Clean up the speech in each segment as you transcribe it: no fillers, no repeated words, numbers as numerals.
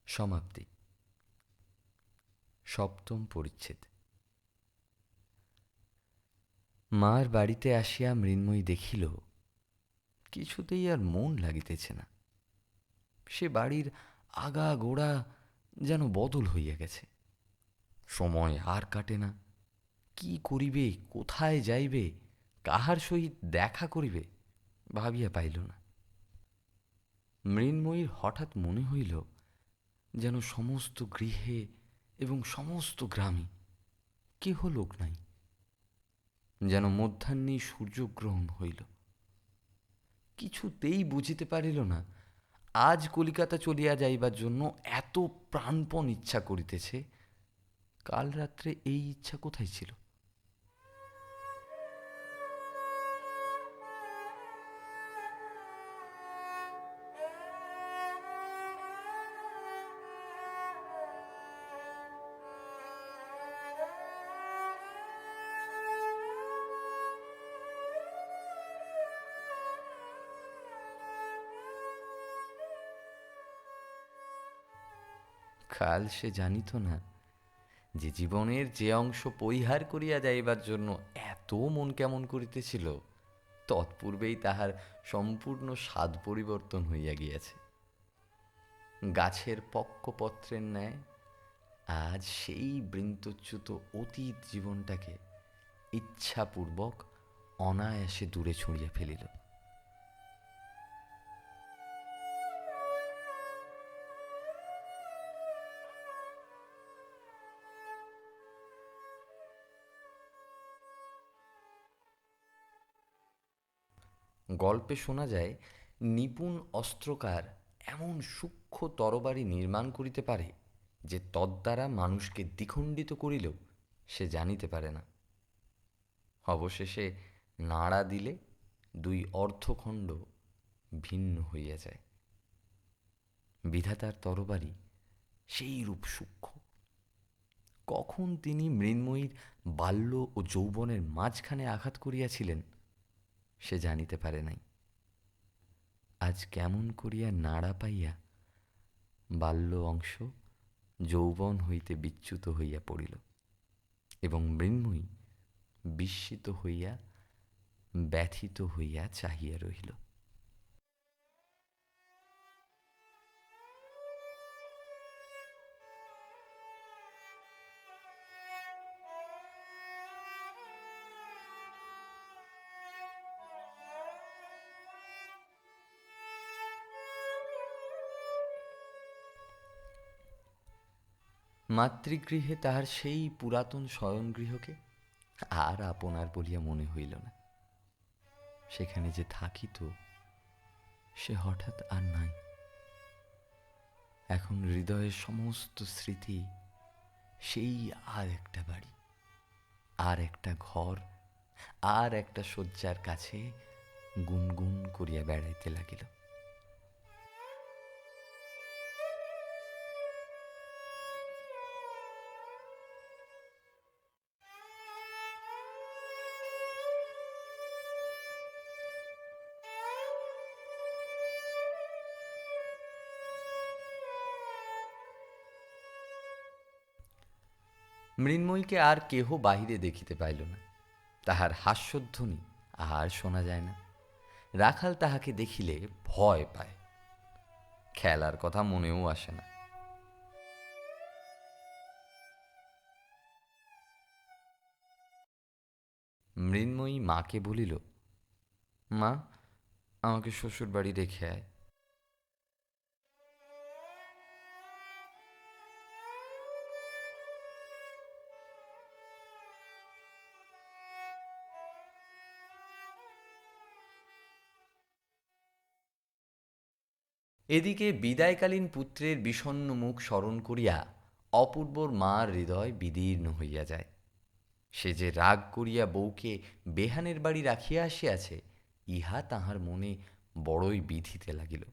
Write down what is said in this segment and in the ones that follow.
সমাপ্তি। সপ্তম পরিচ্ছেদ। মার বাড়িতে আসিয়া মৃন্ময়ী দেখিল কিছুতেই আর মন লাগিতেছে না। সে বাড়ির আগা গোড়া যেন বদল হইয়া গেছে। সময় আর কাটে না। কি করিবে, কোথায় যাইবে, কাহার সহিত দেখা করিবে ভাবিয়া পাইল না। মৃন্ময়ীর হঠাৎ মনে হইল যেন সমস্ত গৃহে এবং সমস্ত গ্রামে কেহ লোক নাই। যেন মধ্যাহ্নেই সূর্যগ্রহণ হইল। কিছুতেই বুঝিতে পারিল না আজ কলিকাতা চলিয়া যাইবার জন্য এত প্রাণপণ ইচ্ছা করিতেছে, কাল রাত্রে এই ইচ্ছা কোথায় ছিল? কাল সে জানিত না যে জীবনের যে অংশ পরিহার করিয়া যাইবার জন্য এত মন কেমন করিতেছিল, তৎপূর্বেই তাহার সম্পূর্ণ স্বাদ পরিবর্তন হইয়া গিয়াছে। গাছের পক্কপত্রের ন্যায় আজ সেই বৃন্তচ্যুত অতীত জীবনটাকে ইচ্ছাপূর্বক অনায়াসে দূরে ছুঁড়িয়া ফেলিল। গল্পে শোনা যায় নিপুণ অস্ত্রকার এমন সূক্ষ্ম তরবারি নির্মাণ করিতে পারে যে তদ্বারা মানুষকে দ্বিখণ্ডিত করিলেও সে জানিতে পারে না। অবশেষে নাড়া দিলে দুই অর্ধখণ্ড ভিন্ন হইয়া যায়। বিধাতার তরবারি সেই রূপ সূক্ষ্ম। কখন তিনি মৃন্ময়ীর বাল্য ও যৌবনের মাঝখানে আঘাত করিয়াছিলেন সে জানিতে পারে নাই। আজ কেমন করিয়া নাড়া পাইয়া বাল্য অংশ যৌবন হইতে বিচ্যুত হইয়া পড়িল এবং মৃন্ময়ী বিস্মিত হইয়া ব্যথিত হইয়া চাহিয়া রহিল। মাতৃগৃহে তাহার সেই পুরাতন শয়নগৃহকে আর আপনার বলিয়া মনে হইল না। সেখানে যে থাকিত সে হঠাৎ আর নাই। এখন হৃদয়ের সমস্ত স্মৃতি সেই আর একটা বাড়ি, আর একটা ঘর, আর একটা শয্যার কাছে গুনগুন করিয়া বেড়াইতে লাগিল। মৃন্ময়ীকে আর কেহ বাহিরে দেখিতে পাইল না। তাহার হাস্যধ্বনি আর শোনা যায় না। রাখাল তাহাকে দেখিলে ভয় পায়। খেলার কথা মনেও আসে না। মৃন্ময়ী মাকে বলিল, মা, আমাকে শ্বশুর বাড়ি রেখে আয়। এদিকে বিদায়কালীন পুত্রের বিষণ্ণ মুখ স্মরণ করিয়া অপূর্বর মার হৃদয় বিদীর্ণ হইয়া যায়। সে যে রাগ করিয়া বউকে বেহানের বাড়ি রাখিয়া আসিয়াছে ইহা তাহার মনে বড়ই বিধিতে লাগিল।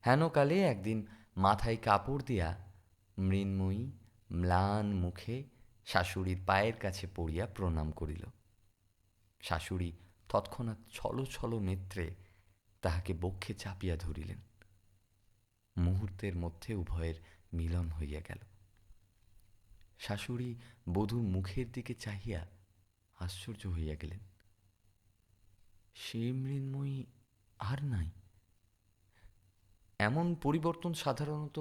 হেনকালে একদিন মাথায় কাপড় দিয়া মৃন্ময়ী ম্লান মুখে শাশুড়ির পায়ের কাছে পড়িয়া প্রণাম করিল। শাশুড়ি তৎক্ষণাৎ ছল ছল নেত্রে তাহাকে বক্ষে চাপিয়া ধরিলেন। মুহূর্তের মধ্যে উভয়ের মিলন হইয়া গেল। শাশুড়ি বধূর মুখের দিকে চাহিয়া আশ্চর্য হইয়া গেলেন। সে মৃন্ময়ী আর নাই। এমন পরিবর্তন সাধারণত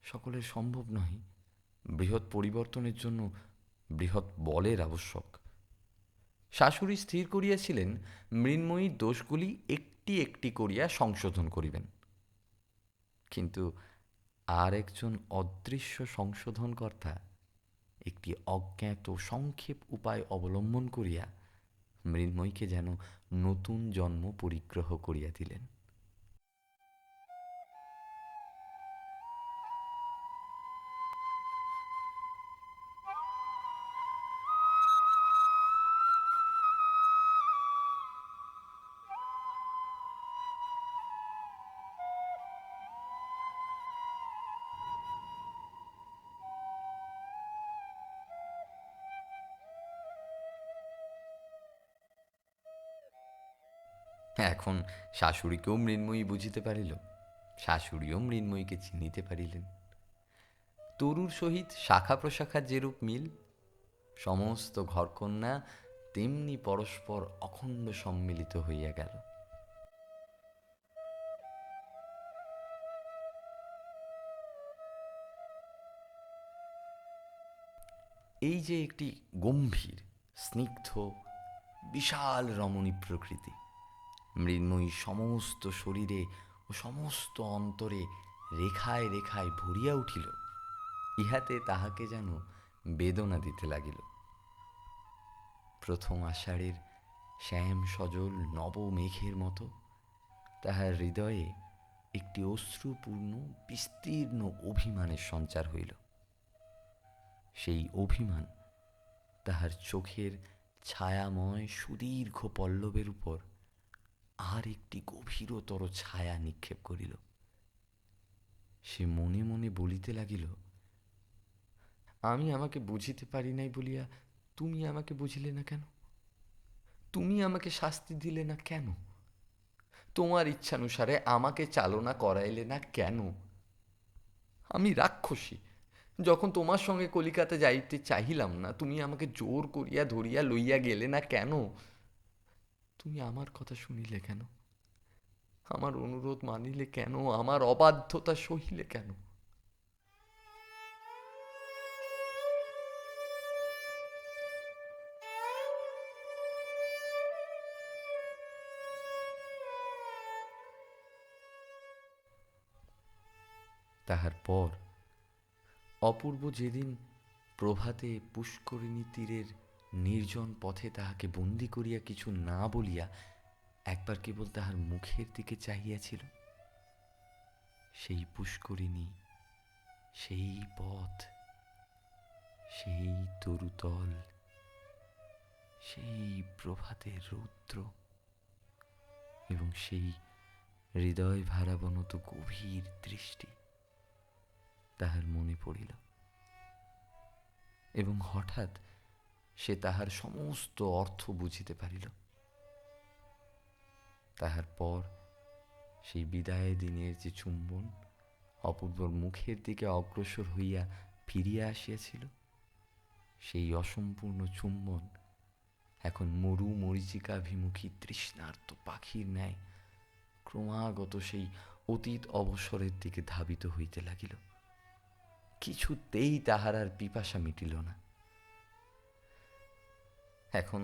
সকলের সম্ভব নয়। বৃহৎ পরিবর্তনের জন্য বৃহৎ বলের আবশ্যক। শাশুড়ি স্থির করিয়াছিলেন মৃন্ময়ীর দোষগুলি একটি একটি করিয়া সংশোধন করিবেন, কিন্তু আর একজন অদৃশ্য সংশোধনকর্তা একটি অজ্ঞাত সংক্ষেপ উপায় অবলম্বন করিয়া মৃন্ময়ীকে যেন নতুন জন্ম পরিগ্রহ করিয়া দিলেন। এখন শাশুড়িকেও মৃন্ময়ী বুঝিতে পারিল, শাশুড়িও মৃন্ময়ীকে চিনিতে পারিলেন। তরুর সহিত শাখা প্রশাখার যেরূপ মিল, সমস্ত ঘরকন্যা তেমনি পরস্পর অখণ্ড সম্মিলিত হইয়া গেল। এই যে একটি গম্ভীর, স্নিগ্ধ, বিশাল রমণী প্রকৃতি মৃন্ময়ী সমস্ত শরীরে ও সমস্ত অন্তরে রেখায় রেখায় ভরিয়া উঠিল, ইহাতে তাহাকে যেন বেদনা দিতে লাগিল। প্রথম আষাঢ়ের শ্যাম সজল নব মেঘের মতো তাহার হৃদয়ে একটি অশ্রুপূর্ণ বিস্তীর্ণ অভিমানের সঞ্চার হইল। সেই অভিমান তাহার চোখের ছায়াময় সুদীর্ঘ পল্লবের উপর আর একটি গভীরতর ছায়া নিক্ষেপ করিল। সে মনে মনে বলিতে লাগিল, আমি আমাকে বুঝিতে পারি নাই বলিয়া তুমি আমাকে বুঝিলে না কেন? তুমি আমাকে শাস্তি দিলে না কেন? তোমার ইচ্ছানুসারে আমাকে চালনা করাইলে না কেন? আমি রাক্ষসী। যখন তোমার সঙ্গে কলিকাতা যাইতে চাহিলাম না, তুমি আমাকে জোর করিয়া ধরিয়া লইয়া গেলে না কেন? তুমি আমার কথা শুনিলে কেন? আমার অনুরোধ মানিলে কেন? আমার অবাধ্যতা সহিলে কেন? তাহার পর অপূর্ব যেদিন প্রভাতে পুষ্করিণী তীরের নির্জন পথে তাহাকে বন্দি করিয়া কিছু না বলিয়া একবার কেবল তাহার মুখের দিকে চাহিয়াছিল, সেই পুষ্করিণী, সেই পথ, সেই তরুতল, সেই প্রভাতের রৌদ্র এবং সেই হৃদয় ভারাবনত গভীর দৃষ্টি তাহার মনে পড়িল, এবং হঠাৎ সে তাহার সমস্ত অর্থ বুঝিতে পারিল। তাহার পর সেই বিদায় দিনের যে চুম্বন অপূর্বর মুখের দিকে অগ্রসর হইয়া ফিরিয়া আসিয়াছিল, সেই অসম্পূর্ণ চুম্বন এখন মরু মরীচিকাভিমুখী তৃষ্ণার্ত পাখির ন্যায় ক্রমাগত সেই অতীত অবসরের দিকে ধাবিত হইতে লাগিল। কিছুতেই তাহার আর পিপাসা মিটিল না। এখন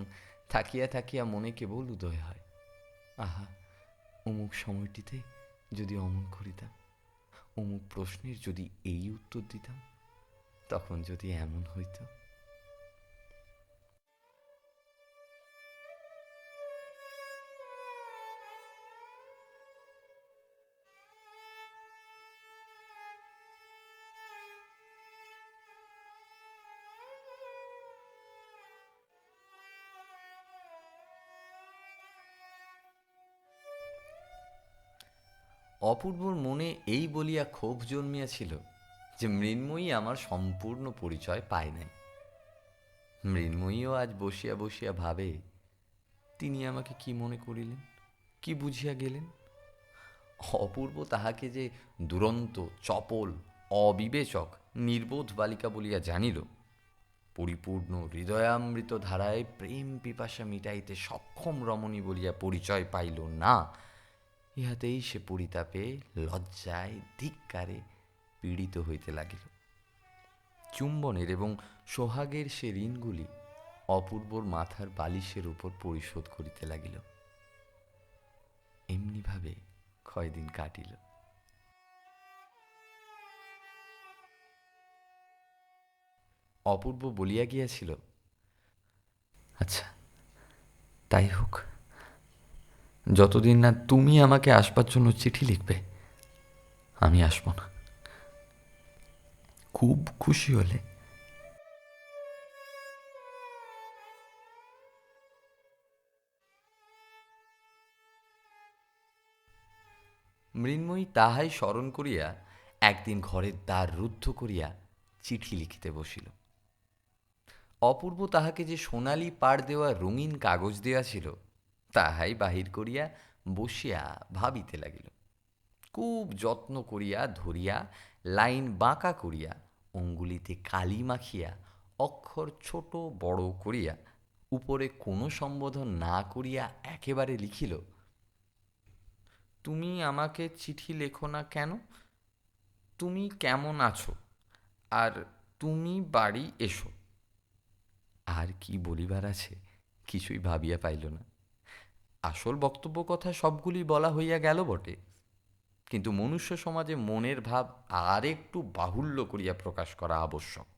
থাকিয়া থাকিয়া মনে কেবল উদয় হয়, আহা, অমুক সময়টিতে যদি অমন করিতাম, অমুক প্রশ্নের যদি এই উত্তর দিতাম, তখন যদি এমন হইত। অপূর্বর মনে এই বলিয়া ক্ষোভ জন্মিয়াছিল যে মৃন্ময়ী আমার সম্পূর্ণ পরিচয় পায় নাই। মৃন্ময়ীও আজ বসিয়া বসিয়া ভাবে, তিনি আমাকে কি মনে করিলেন, কি বুঝিয়া গেলেন? অপূর্ব তাহাকে যে দুরন্ত, চপল, অবিবেচক, নির্বোধ বালিকা বলিয়া জানিল, পরিপূর্ণ হৃদয়ামৃত ধারায় প্রেম পিপাসা মিটাইতে সক্ষম রমণী বলিয়া পরিচয় পাইল না, ইহাতেই সে পরিতাপে, লজ্জায়, ধিক্কারে পীড়িত হইতে লাগিল। চুম্বনের এবং সোহাগের সে ঋণগুলি অপূর্বর মাথার বালিশের উপর পরিশোধ করিতে লাগিল। এমনিভাবে কয়দিন কাটিল। অপূর্ব বলিয়া গিয়াছিল, আচ্ছা তাই হোক, যতদিন না তুমি আমাকে আসবার জন্য চিঠি লিখবে আমি আসব না। খুব খুশি হলে মৃন্ময়ী তাহাই স্মরণ করিয়া একদিন ঘরের দ্বার রুদ্ধ করিয়া চিঠি লিখিতে বসিল। অপূর্ব তাহাকে যে সোনালি পাড় দেওয়া রঙিন কাগজ দিয়াছিল তাহাই বাহির করিয়া বসিয়া ভাবিতে লাগিল। খুব যত্ন করিয়া ধরিয়া লাইন বাঁকা করিয়া অঙ্গুলিতে কালি মাখিয়া অক্ষর ছোট বড় করিয়া উপরে কোনো সম্বোধন না করিয়া একেবারে লিখিল, তুমি আমাকে চিঠি লেখো না কেন? তুমি কেমন আছো? আর তুমি বাড়ি এসো। আর কি বলিবার আছে কিছুই ভাবিয়া পাইল না। আসল বক্তব্য কথা সবগুলি বলা হইয়া গেল বটে, কিন্তু মনুষ্য সমাজে মনের ভাব আর একটু বাহুল্য করিয়া প্রকাশ করা আবশ্যক।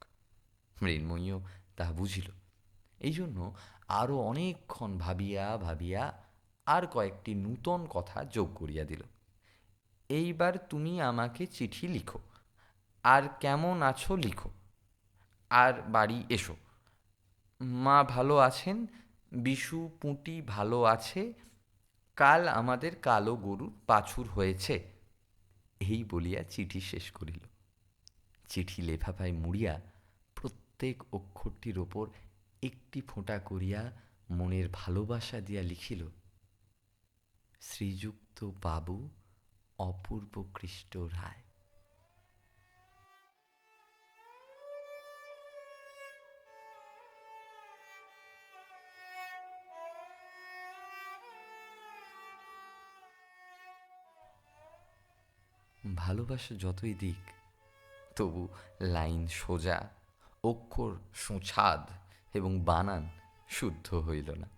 মৃন্ময়ীও তাহা বুঝিল। এই জন্য আরও অনেকক্ষণ ভাবিয়া ভাবিয়া আর কয়েকটি নূতন কথা যোগ করিয়া দিল। এইবার তুমি আমাকে চিঠি লিখো, আর কেমন আছো লিখো, আর বাড়ি এসো। মা ভালো আছেন, বিশু পুঁটি ভালো আছে, কাল আমাদের কালো গরুর বাছুর হয়েছে। এই বলিয়া চিঠি শেষ করিল। চিঠি লেফাফায় মুড়িয়া প্রত্যেক অক্ষরটির ওপর একটি ফোঁটা করিয়া মনের ভালোবাসা দিয়া লিখিল, শ্রীযুক্ত বাবু অপূর্ব কৃষ্ট রায়। ভালোবাসা যতই দিক তবু লাইন সোজা, অক্ষর সুছাদ এবং বানান শুদ্ধ হইল না।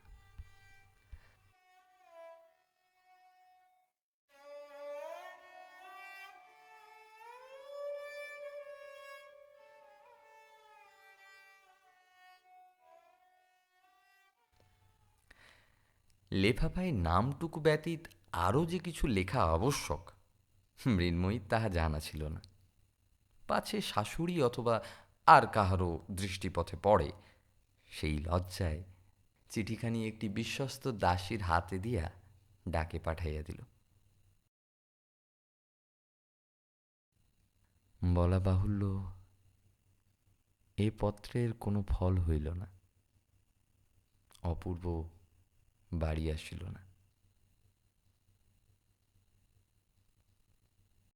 লেফাফায় নামটুকু ব্যতীত আরও যে কিছু লেখা আবশ্যক মৃন্ময়ীর তাহা জানা ছিল না। পাছে শাশুড়ি অথবা আর কাহারও দৃষ্টিপথে পড়ে, সেই লজ্জায় চিঠিখানি একটি বিশ্বস্ত দাসীর হাতে দিয়া ডাকে পাঠাইয়া দিল। বলা বাহুল্য, এ পত্রের কোনো ফল হইল না। অপূর্ব বাড়ি আসিল না।